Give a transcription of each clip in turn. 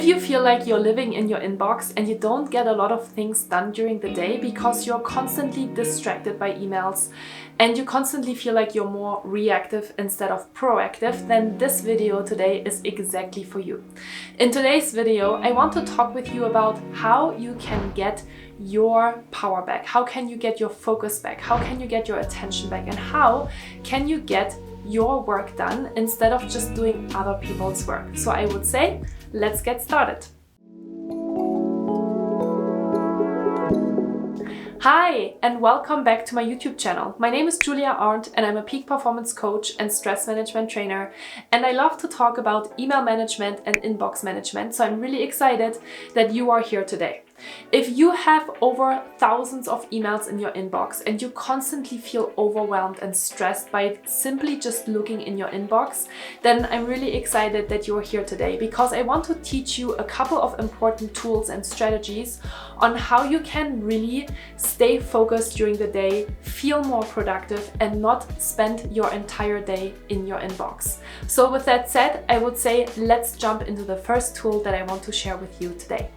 you feel like you're living in your inbox and you don't get a lot of things done during the day because you're constantly distracted by emails and you constantly feel like you're more reactive instead of proactive, then this video today is exactly for you. In today's video, I want to talk with you about how you can get your power back, how can you get your focus back, how can you get your attention back, and how can you get your work done instead of just doing other people's work. So I would say, let's get started. Hi, and welcome back to my YouTube channel. My name is Julia Arndt and I'm a peak performance coach and stress management trainer. And I love to talk about email management and inbox management. So I'm really excited that you are here today. If you have over thousands of emails in your inbox and you constantly feel overwhelmed and stressed by simply just looking in your inbox, then I'm really excited that you're here today because I want to teach you a couple of important tools and strategies on how you can really stay focused during the day, feel more productive, and not spend your entire day in your inbox. So with that said, I would say let's jump into the first tool that I want to share with you today.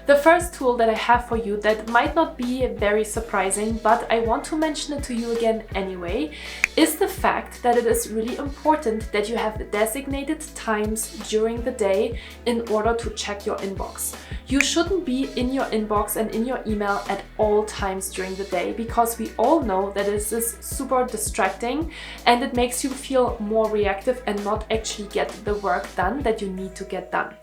The first tool that I have for you that might not be very surprising, but I want to mention it to you again anyway, is the fact that it is really important that you have designated times during the day in order to check your inbox. You shouldn't be in your inbox and in your email at all times during the day because we all know that it is super distracting and it makes you feel more reactive and not actually get the work done that you need to get done.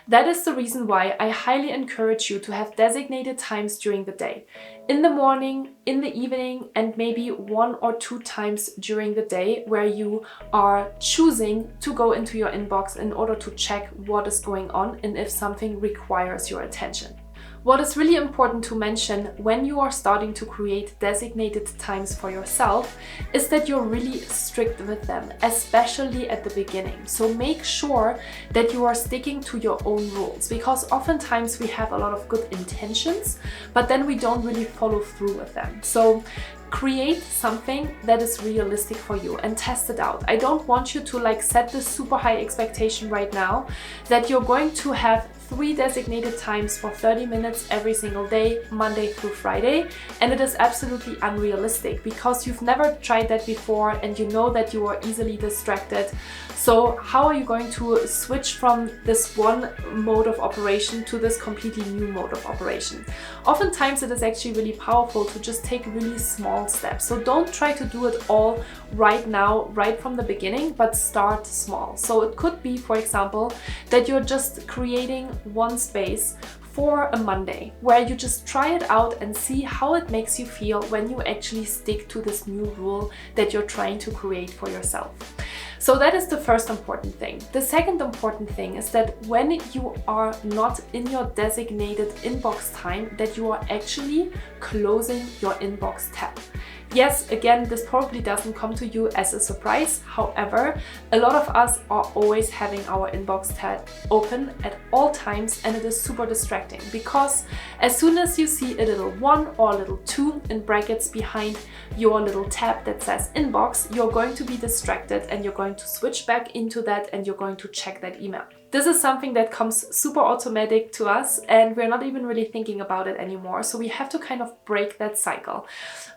That is the reason why I highly encourage you to have designated times during the day. In the morning, in the evening, and maybe 1 or 2 times during the day where you are choosing to go into your inbox in order to check what is going on and if something requires your attention. What is really important to mention when you are starting to create designated times for yourself is that you're really strict with them, especially at the beginning. So make sure that you are sticking to your own rules because oftentimes we have a lot of good intentions, but then we don't really follow through with them. So create something that is realistic for you and test it out. I don't want you to set this super high expectation right now that you're going to have 3 designated times for 30 minutes every single day, Monday through Friday, and it is absolutely unrealistic because you've never tried that before and you know that you are easily distracted. So how are you going to switch from this one mode of operation to this completely new mode of operation? Oftentimes it is actually really powerful to just take really small steps. So don't try to do it all right now, right from the beginning, but start small. So it could be, for example, that you're just creating one space for a Monday where you just try it out and see how it makes you feel when you actually stick to this new rule that you're trying to create for yourself. So that is the first important thing. The second important thing is that when you are not in your designated inbox time, that you are actually closing your inbox tab. Yes, again, this probably doesn't come to you as a surprise. However, a lot of us are always having our inbox tab open at all times and it is super distracting because as soon as you see a little 1 or a little 2 in brackets behind your little tab that says inbox, you're going to be distracted and you're going to switch back into that and you're going to check that email. This is something that comes super automatic to us and we're not even really thinking about it anymore. So we have to kind of break that cycle.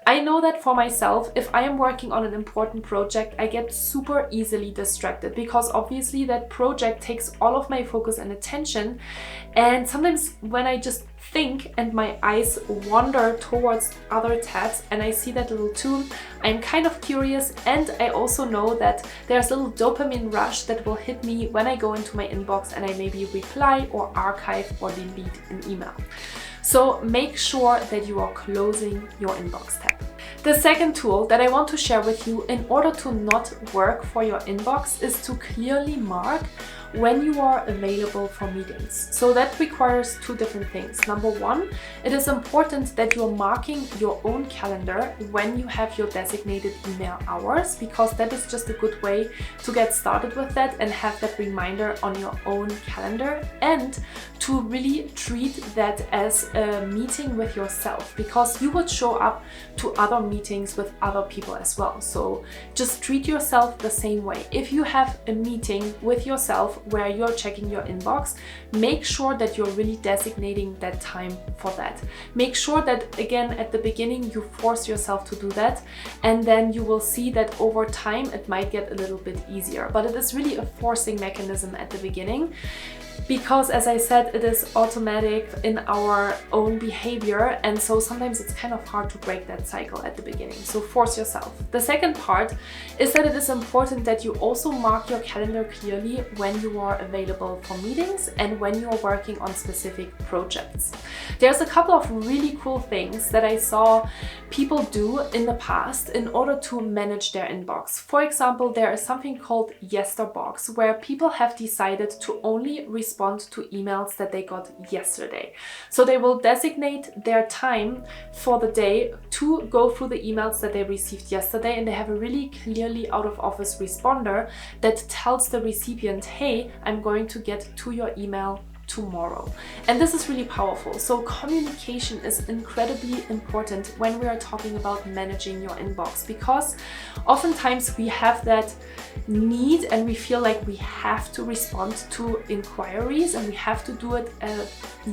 I know that for myself, if I am working on an important project, I get super easily distracted because obviously that project takes all of my focus and attention. And sometimes when I just think and my eyes wander towards other tabs and I see that little tool, I'm kind of curious, and I also know that there's a little dopamine rush that will hit me when I go into my inbox and I maybe reply or archive or delete an email. So make sure that you are closing your inbox tab. The second tool that I want to share with you in order to not work for your inbox is to clearly mark when you are available for meetings. So that requires 2 different things. Number 1, it is important that you're marking your own calendar when you have your designated email hours because that is just a good way to get started with that and have that reminder on your own calendar and to really treat that as a meeting with yourself because you would show up to other meetings with other people as well. So just treat yourself the same way. If you have a meeting with yourself where you're checking your inbox, make sure that you're really designating that time for that. Make sure that, again, at the beginning, you force yourself to do that, and then you will see that over time it might get a little bit easier. But it is really a forcing mechanism at the beginning, because as I said, it is automatic in our own behavior, and so sometimes it's kind of hard to break that cycle at the beginning. So force yourself. The second part is that it is important that you also mark your calendar clearly when you are available for meetings and when you're working on specific projects. There's a couple of really cool things that I saw people do in the past in order to manage their inbox. For example, there is something called Yesterbox, where people have decided to only respond to emails that they got yesterday. So they will designate their time for the day to go through the emails that they received yesterday, and they have a really clearly out of office responder that tells the recipient, hey, I'm going to get to your email tomorrow. And this is really powerful. So communication is incredibly important when we are talking about managing your inbox, because oftentimes we have that need and we feel like we have to respond to inquiries and we have to do it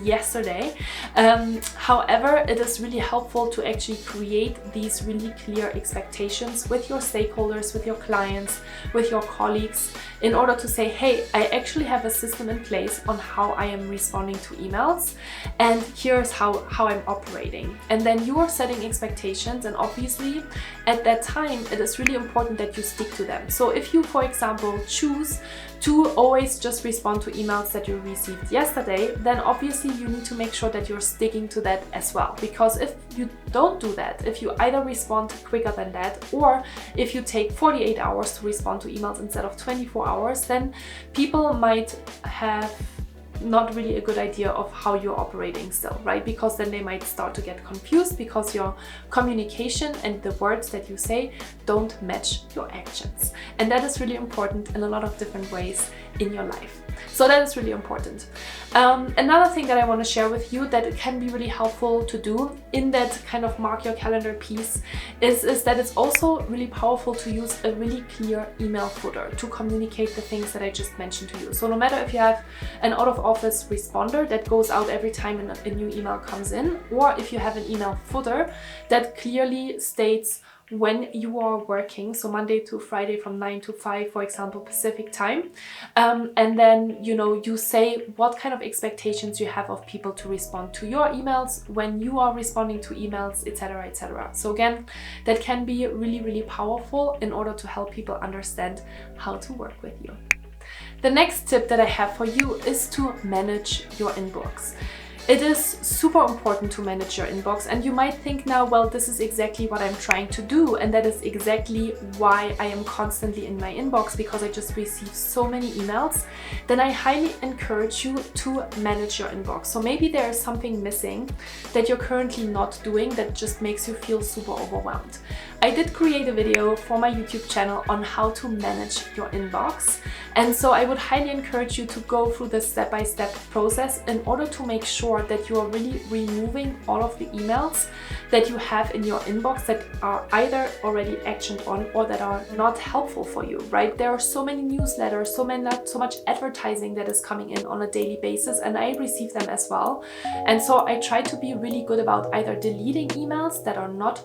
yesterday. However, it is really helpful to actually create these really clear expectations with your stakeholders, with your clients, with your colleagues, in order to say, hey, I actually have a system in place on how I am responding to emails, and here's how I'm operating. And then you are setting expectations, and obviously at that time it is really important that you stick to them. So if you, for example, choose to always just respond to emails that you received yesterday, then obviously you need to make sure that you're sticking to that as well. Because if you don't do that, if you either respond quicker than that, or if you take 48 hours to respond to emails instead of 24 hours, then people might have not really a good idea of how you're operating still, right? Because then they might start to get confused because your communication and the words that you say don't match your actions. And that is really important in a lot of different ways in your life. So that is really important. Another thing that I want to share with you that it can be really helpful to do in that kind of mark your calendar piece is that it's also really powerful to use a really clear email footer to communicate the things that I just mentioned to you. So no matter if you have an out of office responder that goes out every time a new email comes in, or if you have an email footer that clearly states when you are working, so Monday to Friday from 9 to 5, for example, Pacific time, and then you say what kind of expectations you have of people to respond to your emails, when you are responding to emails, etc., etc. So again, that can be really, really powerful in order to help people understand how to work with you. The next tip that I have for you is to manage your inbox. It is super important to manage your inbox, and you might think now, well, this is exactly what I'm trying to do, and that is exactly why I am constantly in my inbox, because I just receive so many emails. Then I highly encourage you to manage your inbox. So maybe there is something missing that you're currently not doing that just makes you feel super overwhelmed. I did create a video for my YouTube channel on how to manage your inbox, and so I would highly encourage you to go through this step-by-step process in order to make sure that you are really removing all of the emails that you have in your inbox that are either already actioned on or that are not helpful for you, right? There are so many newsletters, so much advertising that is coming in on a daily basis, and I receive them as well. And so I try to be really good about either deleting emails that are not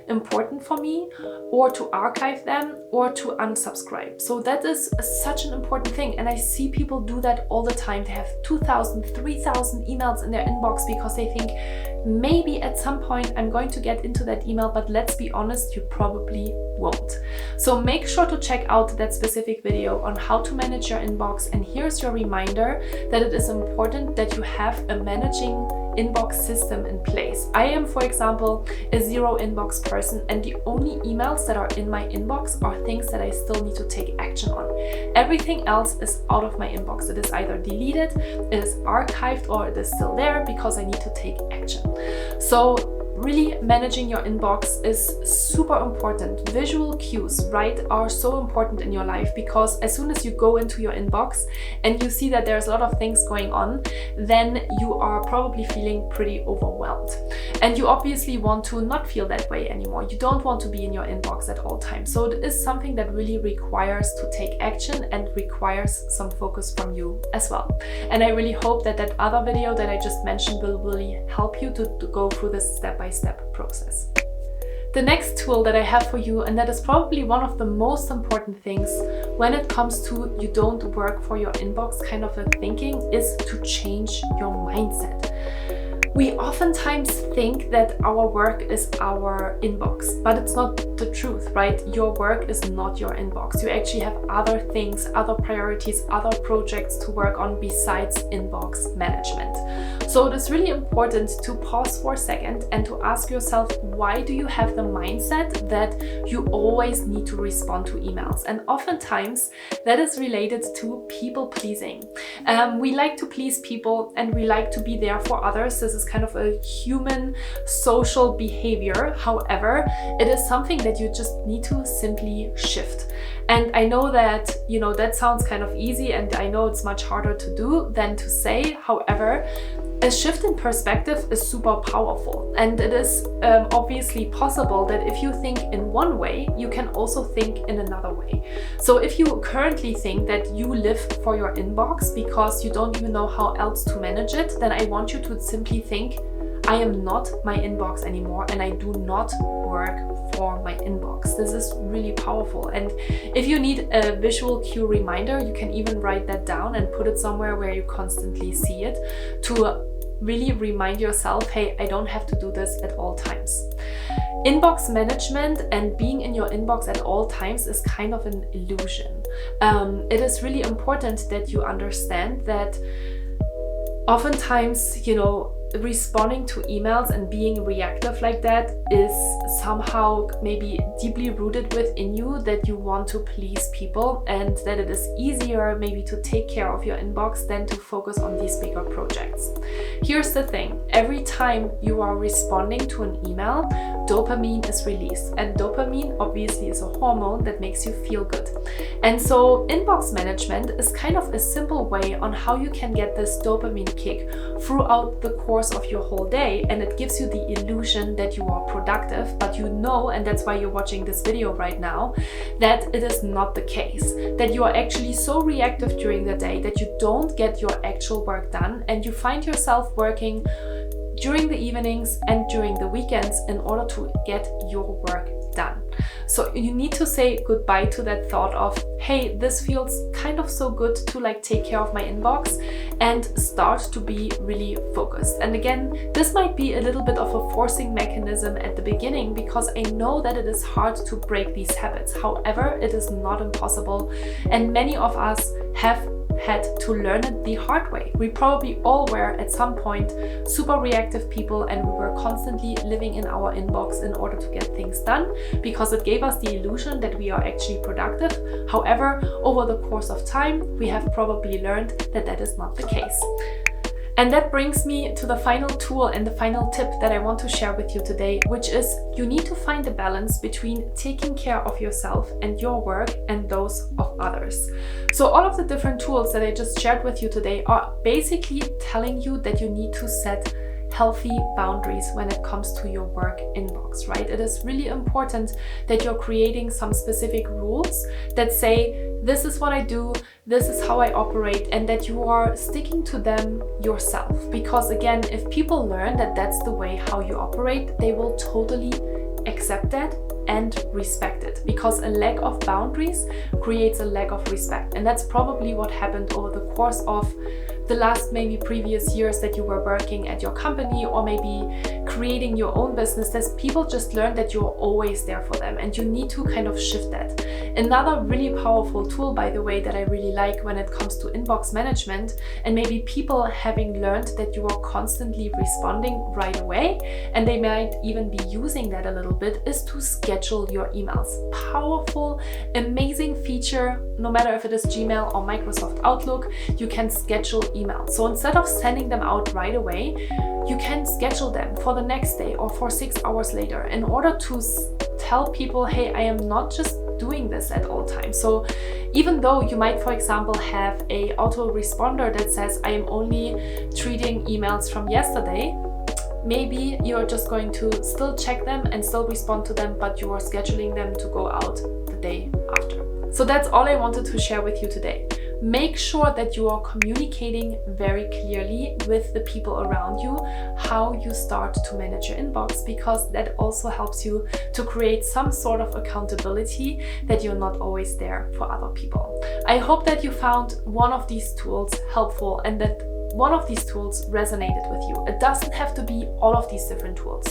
important for me, or to archive them, or to unsubscribe. So that is such an important thing, and I see people do that all the time. They have 2,000, 3,000 emails in their inbox because they think maybe at some point I'm going to get into that email, but let's be honest, you probably won't. So make sure to check out that specific video on how to manage your inbox, and here's your reminder that it is important that you have a managing inbox system in place. I am, for example, a zero inbox person, and the only emails that are in my inbox are things that I still need to take action on. Everything else is out of my inbox. It is either deleted, it is archived, or it is still there because I need to take action. So really managing your inbox is super important. Visual cues, right, are so important in your life, because as soon as you go into your inbox and you see that there's a lot of things going on, then you are probably feeling pretty overwhelmed. And you obviously want to not feel that way anymore. You don't want to be in your inbox at all times. So it is something that really requires to take action and requires some focus from you as well. And I really hope that that other video that I just mentioned will really help you to go through this step-by-step process. The next tool that I have for you, and that is probably one of the most important things when it comes to you don't work for your inbox kind of a thinking, is to change your mindset. We oftentimes think that our work is our inbox, but it's not the truth, right? Your work is not your inbox. You actually have other things, other priorities, other projects to work on besides inbox management. So it is really important to pause for a second and to ask yourself, why do you have the mindset that you always need to respond to emails? And oftentimes that is related to people pleasing. We like to please people and we like to be there for others. This is kind of a human social behavior. However, it is something that you just need to simply shift. And I know that, that sounds kind of easy, and I know it's much harder to do than to say. However, a shift in perspective is super powerful, and it is obviously possible that if you think in one way, you can also think in another way. So if you currently think that you live for your inbox because you don't even know how else to manage it, then I want you to simply think, I am not my inbox anymore, and I do not work for my inbox. This is really powerful. And if you need a visual cue reminder, you can even write that down and put it somewhere where you constantly see it to really remind yourself, hey, I don't have to do this at all times. Inbox management and being in your inbox at all times is kind of an illusion. It is really important that you understand that oftentimes, responding to emails and being reactive like that is somehow maybe deeply rooted within you, that you want to please people and that it is easier maybe to take care of your inbox than to focus on these bigger projects. Here's the thing, every time you are responding to an email, dopamine is released, and dopamine obviously is a hormone that makes you feel good. And so inbox management is kind of a simple way on how you can get this dopamine kick throughout the course of your whole day, and it gives you the illusion that you are productive, but and that's why you're watching this video right now, that it is not the case, that you are actually so reactive during the day that you don't get your actual work done, and you find yourself working during the evenings and during the weekends in order to get your work done. So you need to say goodbye to that thought of, hey, this feels kind of so good to take care of my inbox, and start to be really focused. And again, this might be a little bit of a forcing mechanism at the beginning, because I know that it is hard to break these habits. However, it is not impossible, and many of us have had to learn it the hard way. We probably all were at some point super reactive people, and we were constantly living in our inbox in order to get things done, because it gave us the illusion that we are actually productive. However, over the course of time, we have probably learned that that is not the case. And that brings me to the final tool and the final tip that I want to share with you today, which is you need to find a balance between taking care of yourself and your work and those of others. So all of the different tools that I just shared with you today are basically telling you that you need to set healthy boundaries when it comes to your work inbox, right? It is really important that you're creating some specific rules that say, this is what I do, this is how I operate, and that you are sticking to them yourself. Because again, if people learn that that's the way how you operate, they will totally accept that and respect it, because a lack of boundaries creates a lack of respect. And that's probably what happened over the course of the last maybe previous years that you were working at your company, or maybe creating your own business, that people just learned that you're always there for them, and you need to kind of shift that. Another really powerful tool, by the way, that I really like when it comes to inbox management, and maybe people having learned that you are constantly responding right away, and they might even be using that a little bit, is to schedule your emails. Powerful, amazing feature. No matter if it is Gmail or Microsoft Outlook, you can schedule emails emails. So instead of sending them out right away, you can schedule them for the next day or for 6 hours later in order to tell people, hey, I am not just doing this at all times. So even though you might, for example, have a autoresponder that says I am only treating emails from yesterday, maybe you're just going to still check them and still respond to them, but you are scheduling them to go out the day after. So that's all I wanted to share with you today. Make sure that you are communicating very clearly with the people around you how you start to manage your inbox, because that also helps you to create some sort of accountability that you're not always there for other people. I hope that you found one of these tools helpful and that one of these tools resonated with you. It doesn't have to be all of these different tools.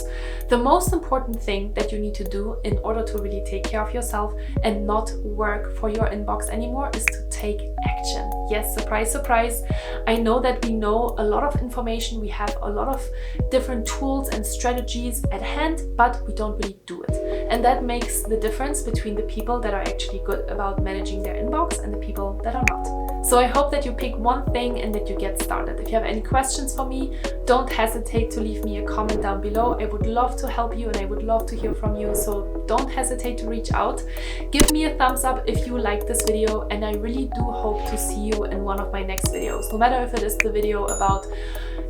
The most important thing that you need to do in order to really take care of yourself and not work for your inbox anymore is to take action. Yes, surprise, surprise. I know that we know a lot of information, we have a lot of different tools and strategies at hand, but we don't really do it. And that makes the difference between the people that are actually good about managing their inbox and the people that are not. So I hope that you pick one thing and that you get started. If you have any questions for me, don't hesitate to leave me a comment down below. I would love to help you and I would love to hear from you. So don't hesitate to reach out. Give me a thumbs up if you liked this video, and I really do hope to see you in one of my next videos. No matter if it is the video about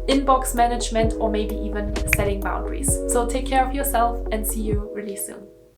inbox management or maybe even setting boundaries. So take care of yourself and see you really soon.